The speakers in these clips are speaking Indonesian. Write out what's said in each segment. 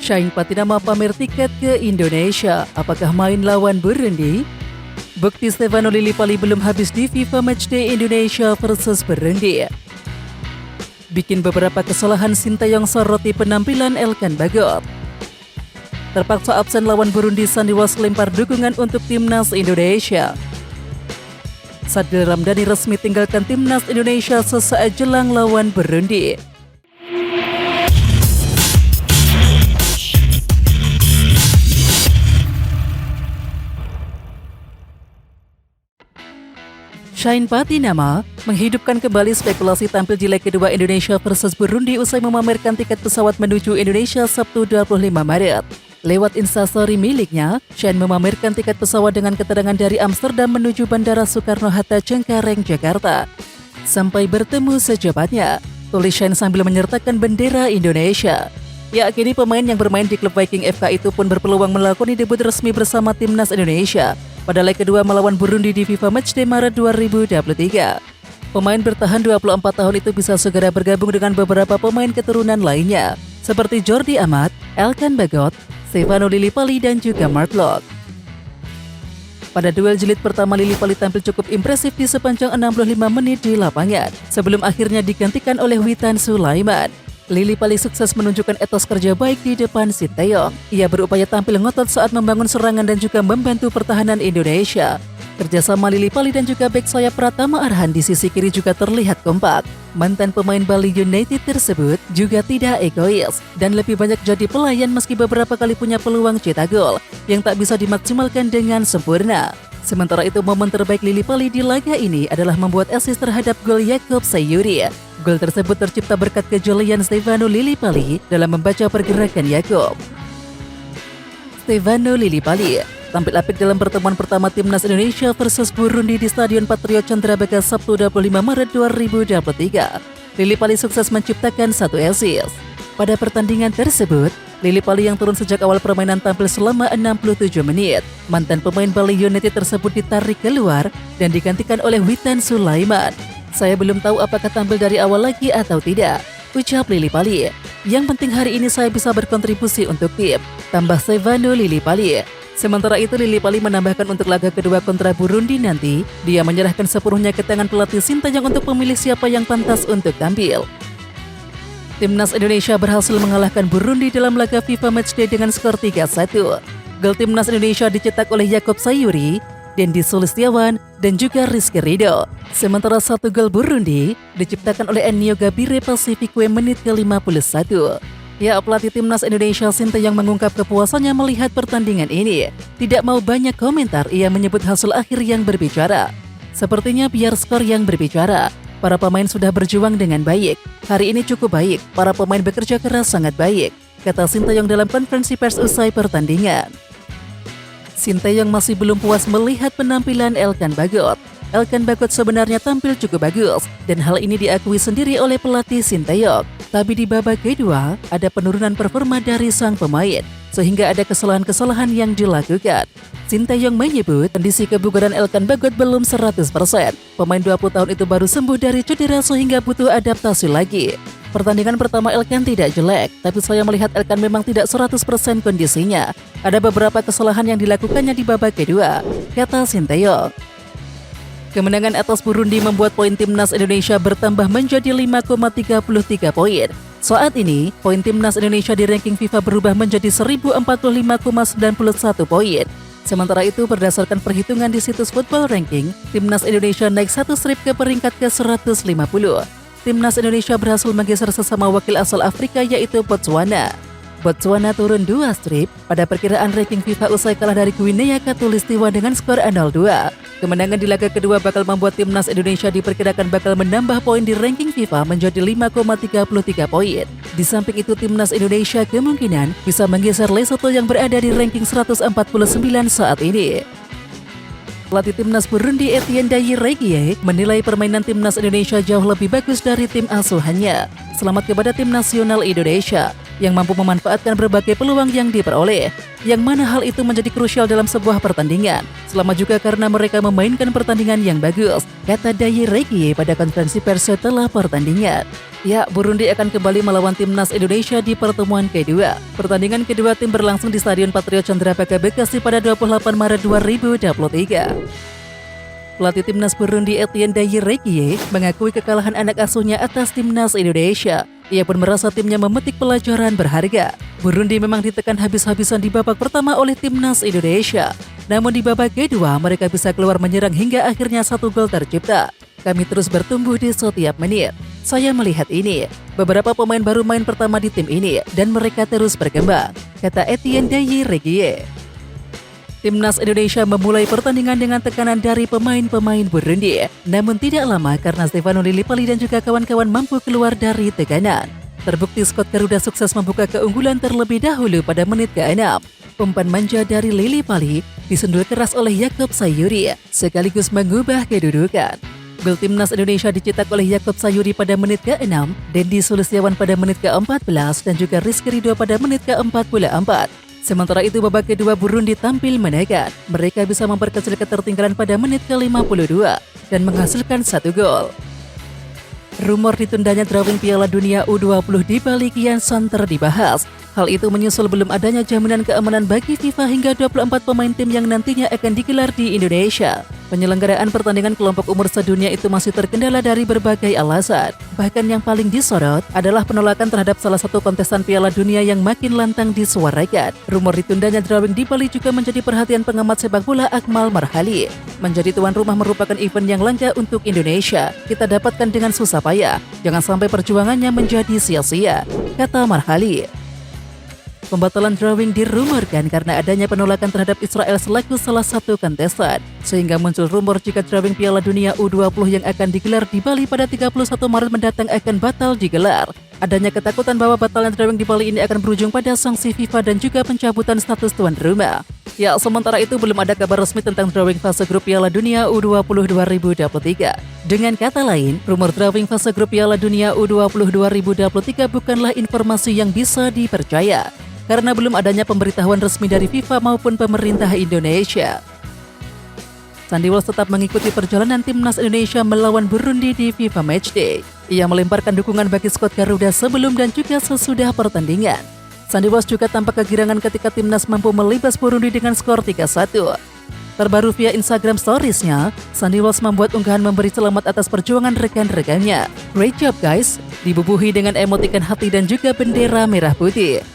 Shine Patinama pamer tiket ke Indonesia. Apakah main lawan Burundi? Bukti Stefano Lillipali belum habis di FIFA Matchday Indonesia versus Burundi. Bikin beberapa kesalahan Sinteyong soroti penampilan Elkan Bagot. Terpaksa absen lawan Burundi, Sandiwas lempar dukungan untuk timnas Indonesia. Sadil Ramdhani resmi tinggalkan timnas Indonesia sesaat jelang lawan Burundi. Shine Patinama menghidupkan kembali spekulasi tampil di leg kedua Indonesia versus Burundi usai memamerkan tiket pesawat menuju Indonesia Sabtu 25 Maret. Lewat instastory miliknya, Shine memamerkan tiket pesawat dengan keterangan dari Amsterdam menuju Bandara Soekarno-Hatta Cengkareng, Jakarta. Sampai bertemu secepatnya, tulis Shine sambil menyertakan bendera Indonesia. Ya, kini pemain yang bermain di klub Viking FK itu pun berpeluang melakoni debut resmi bersama timnas Indonesia pada leg kedua melawan Burundi di FIFA Matchday Maret 2023. Pemain bertahan 24 tahun itu bisa segera bergabung dengan beberapa pemain keturunan lainnya, seperti Jordi Amat, Elkan Bagot, Stefano Lillipali, dan juga Mark Locke. Pada duel jilid pertama, Lillipali tampil cukup impresif di sepanjang 65 menit di lapangan, sebelum akhirnya digantikan oleh Witan Sulaiman. Lillipali sukses menunjukkan etos kerja baik di depan Sinteyong. Ia berupaya tampil ngotot saat membangun serangan dan juga membantu pertahanan Indonesia. Kerjasama Lillipali dan juga bek sayap Pratama Arhan di sisi kiri juga terlihat kompak. Mantan pemain Bali United tersebut juga tidak egois dan lebih banyak jadi pelayan meski beberapa kali punya peluang cetak gol yang tak bisa dimaksimalkan dengan sempurna. Sementara itu, momen terbaik Lillipali di laga ini adalah membuat assist terhadap gol Yacob Sayuri. Gol tersebut tercipta berkat kejelian Stefano Lillipali dalam membaca pergerakan Yacob. Stefano Lillipali tampil apik dalam pertemuan pertama timnas Indonesia versus Burundi di Stadion Patriot Candrabaga Sabtu 25 Maret 2023. Lillipali sukses menciptakan satu assist. Pada pertandingan tersebut, Lillipali yang turun sejak awal permainan tampil selama 67 menit. Mantan pemain Bali United tersebut ditarik keluar dan digantikan oleh Witan Sulaiman. Saya belum tahu apakah tampil dari awal lagi atau tidak, ucap Lillipali. Yang penting hari ini saya bisa berkontribusi untuk tim, tambah Stefano Lillipali. Sementara itu, Lillipali menambahkan untuk laga kedua kontra Burundi nanti, dia menyerahkan sepenuhnya ke tangan pelatih Sinteyong untuk memilih siapa yang pantas untuk tampil. Timnas Indonesia berhasil mengalahkan Burundi dalam laga FIFA Matchday dengan skor 3-1. Gol timnas Indonesia dicetak oleh Yacob Sayuri, Dendi Sulistiawan, dan juga Rizky Ridho. Sementara satu gol Burundi diciptakan oleh Ennio Gabire Pacifique menit ke-51. Ya, pelatih timnas Indonesia Sinteyong mengungkap kepuasannya melihat pertandingan ini. Tidak mau banyak komentar, ia menyebut hasil akhir yang berbicara. Sepertinya biar skor yang berbicara. Para pemain sudah berjuang dengan baik. Hari ini cukup baik, para pemain bekerja keras sangat baik, kata Sinteyong dalam konferensi pers usai pertandingan. Sinteyong masih belum puas melihat penampilan Elkan Bagot. Elkan Bagot sebenarnya tampil cukup bagus, dan hal ini diakui sendiri oleh pelatih Sinteyong. Tapi di babak kedua, ada penurunan performa dari sang pemain, sehingga ada kesalahan-kesalahan yang dilakukan. Sinteyong menyebut kondisi kebugaran Elkan Bagot belum 100%. Pemain 20 tahun itu baru sembuh dari cedera sehingga butuh adaptasi lagi. Pertandingan pertama Elkan tidak jelek, tapi saya melihat Elkan memang tidak 100% kondisinya. Ada beberapa kesalahan yang dilakukannya di babak kedua, kata Sinteyong. Kemenangan atas Burundi membuat poin timnas Indonesia bertambah menjadi 5,33 poin. Saat ini, poin timnas Indonesia di ranking FIFA berubah menjadi 1045,91 poin. Sementara itu, berdasarkan perhitungan di situs Football Ranking, timnas Indonesia naik satu strip ke peringkat ke-150. Timnas Indonesia berhasil menggeser sesama wakil asal Afrika yaitu Botswana. Botswana turun 2 strip pada perkiraan ranking FIFA usai kalah dari Guinea Khatulistiwa dengan skor 0-2. Kemenangan di laga kedua bakal membuat timnas Indonesia diperkirakan bakal menambah poin di ranking FIFA menjadi 5,33 poin. Di samping itu, timnas Indonesia kemungkinan bisa menggeser Lesotho yang berada di ranking 149 saat ini. Pelatih timnas Burundi Etienne Dayi-Regie menilai permainan timnas Indonesia jauh lebih bagus dari tim asuhannya. Selamat kepada tim nasional Indonesia. yang mampu memanfaatkan berbagai peluang yang diperoleh, yang mana hal itu menjadi krusial dalam sebuah pertandingan, selama juga karena mereka memainkan pertandingan yang bagus, kata Dayi Regie pada konferensi pers setelah pertandingan. Ya, Burundi akan kembali melawan timnas Indonesia di pertemuan kedua. Pertandingan kedua tim berlangsung di Stadion Patriot Candrabaga Bekasi pada 28 Maret 2023. Pelatih timnas Burundi Etienne Dayi Regie mengakui kekalahan anak asuhnya atas timnas Indonesia. Ia pun merasa timnya memetik pelajaran berharga. Burundi memang ditekan habis-habisan di babak pertama oleh timnas Indonesia. Namun di babak kedua mereka bisa keluar menyerang hingga akhirnya 1 gol tercipta. Kami terus bertumbuh di setiap menit. Saya melihat ini, beberapa pemain baru main pertama di tim ini dan mereka terus berkembang, kata Etienne Dayi Regie. Timnas Indonesia memulai pertandingan dengan tekanan dari pemain-pemain Burundi. Namun tidak lama karena Stefano Lillipali dan juga kawan-kawan mampu keluar dari tekanan. Terbukti Scott Garuda sukses membuka keunggulan terlebih dahulu pada menit ke-6. Umpan manja dari Lillipali disundul keras oleh Yakob Sayuri sekaligus mengubah kedudukan. Gol timnas Indonesia dicetak oleh Yakob Sayuri pada menit ke-6, Dendi Sulistiawan pada menit ke-14 dan juga Rizky Ridho pada menit ke-44. Sementara itu babak kedua Burundi tampil menekan. Mereka bisa memperkecil ketertinggalan pada menit ke-52 dan menghasilkan 1 gol. Rumor ditundanya drawing Piala Dunia U20 di Bali kian santer dibahas. Hal itu menyusul belum adanya jaminan keamanan bagi FIFA hingga 24 pemain tim yang nantinya akan digelar di Indonesia. Penyelenggaraan pertandingan kelompok umur sedunia itu masih terkendala dari berbagai alasan. Bahkan yang paling disorot adalah penolakan terhadap salah satu kontestan Piala Dunia yang makin lantang disuarakan. Rumor ditundanya drawing di Bali juga menjadi perhatian pengamat sepak bola Akmal Marhali. Menjadi tuan rumah merupakan event yang langka untuk Indonesia. Kita dapatkan dengan susah payah. Jangan sampai perjuangannya menjadi sia-sia, kata Marhali. Pembatalan drawing dirumorkan karena adanya penolakan terhadap Israel selaku salah satu kontestan, sehingga muncul rumor jika drawing Piala Dunia U20 yang akan digelar di Bali pada 31 Maret mendatang akan batal digelar. Adanya ketakutan bahwa batalnya drawing di Bali ini akan berujung pada sanksi FIFA dan juga pencabutan status tuan rumah. Ya, sementara itu belum ada kabar resmi tentang drawing fase grup Piala Dunia U20 2023. Dengan kata lain, rumor drawing fase grup Piala Dunia U20 2023 bukanlah informasi yang bisa dipercaya, karena belum adanya pemberitahuan resmi dari FIFA maupun pemerintah Indonesia. Sandy Walsh tetap mengikuti perjalanan timnas Indonesia melawan Burundi di FIFA Matchday. Ia melemparkan dukungan bagi Scott Garuda sebelum dan juga sesudah pertandingan. Sandy Walsh juga tampak kegirangan ketika timnas mampu melibas Burundi dengan skor 3-1. Terbaru via Instagram Stories-nya, Sandy Walsh membuat unggahan memberi selamat atas perjuangan rekan-rekannya. Great job guys, dibubuhi dengan emotikan hati dan juga bendera merah putih.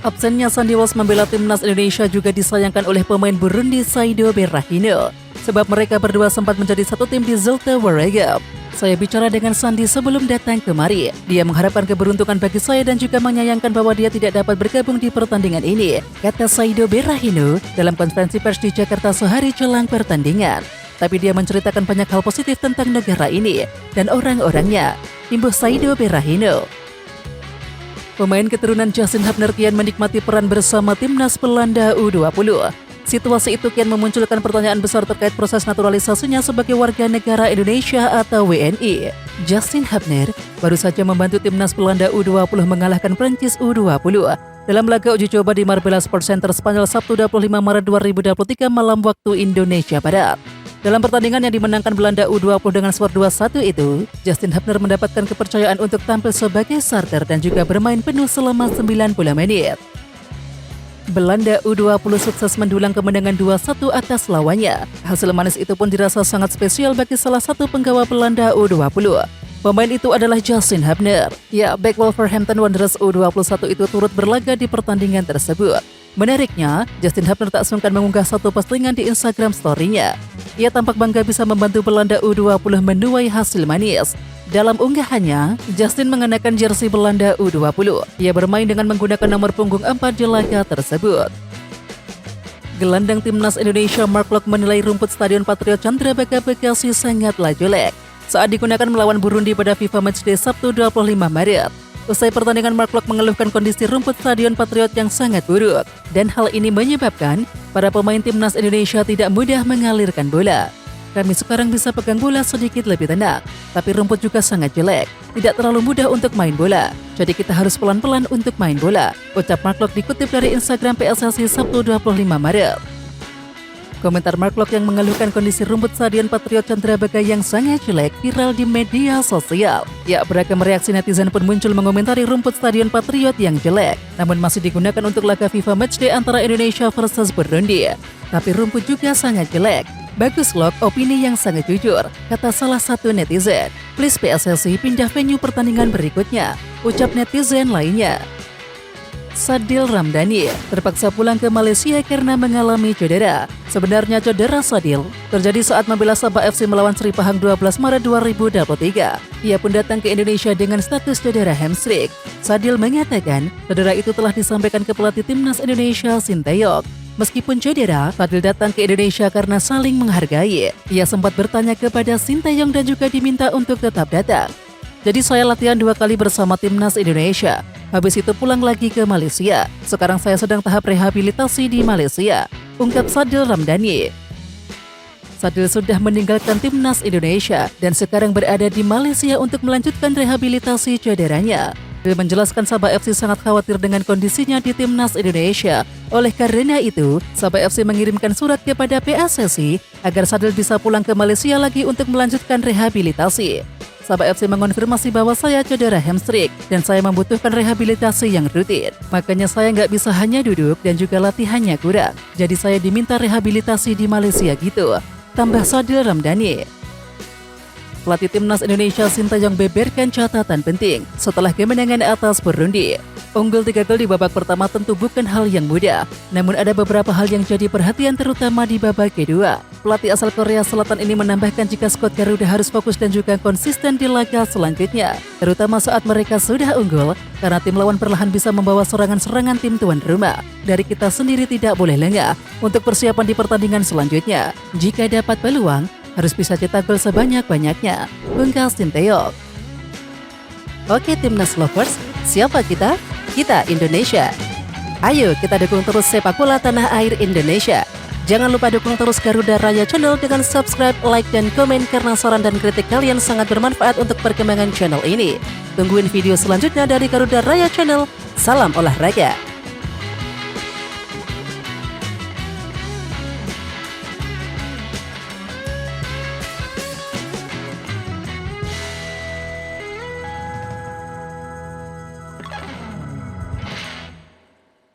Absennya Sandy Walsh membela timnas Indonesia juga disayangkan oleh pemain Burundi Saido Berahino, sebab mereka berdua sempat menjadi satu tim di Zulte Waregem. Saya bicara dengan Sandy sebelum datang kemari. Dia mengharapkan keberuntungan bagi saya dan juga menyayangkan bahwa dia tidak dapat bergabung di pertandingan ini, kata Saido Berahino dalam konferensi pers di Jakarta sehari jelang pertandingan. Tapi dia menceritakan banyak hal positif tentang negara ini dan orang-orangnya, imbuh Saido Berahino. Pemain keturunan Justin Hubner kian menikmati peran bersama timnas Belanda U20. Situasi itu kian memunculkan pertanyaan besar terkait proses naturalisasinya sebagai warga negara Indonesia atau WNI. Justin Hubner baru saja membantu timnas Belanda U20 mengalahkan Prancis U20 dalam laga uji coba di Marbella Sports Center Spanyol Sabtu 25 Maret 2023 malam waktu Indonesia Barat. Dalam pertandingan yang dimenangkan Belanda U20 dengan skor 2-1 itu, Justin Hubner mendapatkan kepercayaan untuk tampil sebagai starter dan juga bermain penuh selama 90 menit. Belanda U20 sukses mendulang kemenangan 2-1 atas lawannya. Hasil manis itu pun dirasa sangat spesial bagi salah satu penggawa Belanda U20. Pemain itu adalah Justin Hubner. Ya, bek Wolverhampton Wanderers U21 itu turut berlaga di pertandingan tersebut. Menariknya, Justin Hubner tak sungkan mengunggah satu postingan di Instagram story-nya. Ia tampak bangga bisa membantu Belanda U20 menuai hasil manis. Dalam unggahannya, Justin mengenakan jersey Belanda U20. Ia bermain dengan menggunakan nomor punggung 4 di laga tersebut. Gelandang timnas Indonesia Mark Locke menilai rumput Stadion Patriot Candrabaga Bekasi sangatlah jelek saat digunakan melawan Burundi pada FIFA Matchday Sabtu 25 Maret. Usai pertandingan, Mark Locke mengeluhkan kondisi rumput Stadion Patriot yang sangat buruk, dan hal ini menyebabkan para pemain timnas Indonesia tidak mudah mengalirkan bola. Kami sekarang bisa pegang bola sedikit lebih tenang, tapi rumput juga sangat jelek. Tidak terlalu mudah untuk main bola. Jadi kita harus pelan-pelan untuk main bola. Ucap Mark Locke dikutip dari Instagram PSSI Sabtu 25 Maret. Komentar Mark Locke yang mengeluhkan kondisi rumput Stadion Patriot Candrabaga yang sangat jelek viral di media sosial. Ya, beragam reaksi netizen pun muncul mengomentari rumput Stadion Patriot yang jelek, namun masih digunakan untuk laga FIFA Matchday antara Indonesia versus Burundi. Tapi rumput juga sangat jelek. Bagus Locke, opini yang sangat jujur, kata salah satu netizen. Please PSSI pindah venue pertandingan berikutnya, ucap netizen lainnya. Sadil Ramdhani terpaksa pulang ke Malaysia karena mengalami cedera. Sebenarnya cedera Sadil terjadi saat membela Sabah FC melawan Sri Pahang 12 Maret 2023. Ia pun datang ke Indonesia dengan status cedera hamstring. Sadil mengatakan cedera itu telah disampaikan ke pelatih timnas Indonesia Sinteyong. Meskipun cedera, Sadil datang ke Indonesia karena saling menghargai. Ia sempat bertanya kepada Sinteyong dan juga diminta untuk tetap datang. Jadi saya latihan 2 kali bersama timnas Indonesia. Habis itu pulang lagi ke Malaysia. Sekarang saya sedang tahap rehabilitasi di Malaysia, ungkap Sadil Ramdhani. Sadil sudah meninggalkan timnas Indonesia dan sekarang berada di Malaysia untuk melanjutkan rehabilitasi cederanya. Dia menjelaskan Sabah FC sangat khawatir dengan kondisinya di timnas Indonesia. Oleh karena itu, Sabah FC mengirimkan surat kepada PSSI agar Sadil bisa pulang ke Malaysia lagi untuk melanjutkan rehabilitasi. Sabah FC mengonfirmasi bahwa saya cedera hamstring dan saya membutuhkan rehabilitasi yang rutin. Makanya saya nggak bisa hanya duduk dan juga latihannya kurang. Jadi saya diminta rehabilitasi di Malaysia gitu, tambah Sadil Ramdhani. Pelatih timnas Indonesia Sinteyong beberkan catatan penting setelah kemenangan atas Burundi. Unggul 3 gol di babak pertama tentu bukan hal yang mudah, namun ada beberapa hal yang jadi perhatian terutama di babak kedua. Pelatih asal Korea Selatan ini menambahkan jika skuad Garuda harus fokus dan juga konsisten di laga selanjutnya, terutama saat mereka sudah unggul, karena tim lawan perlahan bisa membawa serangan-serangan tim tuan rumah. Dari kita sendiri tidak boleh lengah untuk persiapan di pertandingan selanjutnya. Jika dapat peluang, harus bisa cetak gol sebanyak-banyaknya, ungkap Sinteyong. Oke Timnas Lovers, siapa kita? Kita Indonesia. Ayo kita dukung terus sepak bola tanah air Indonesia. Jangan lupa dukung terus Garuda Raya Channel dengan subscribe, like, dan komen karena saran dan kritik kalian sangat bermanfaat untuk perkembangan channel ini. Tungguin video selanjutnya dari Garuda Raya Channel. Salam olahraga.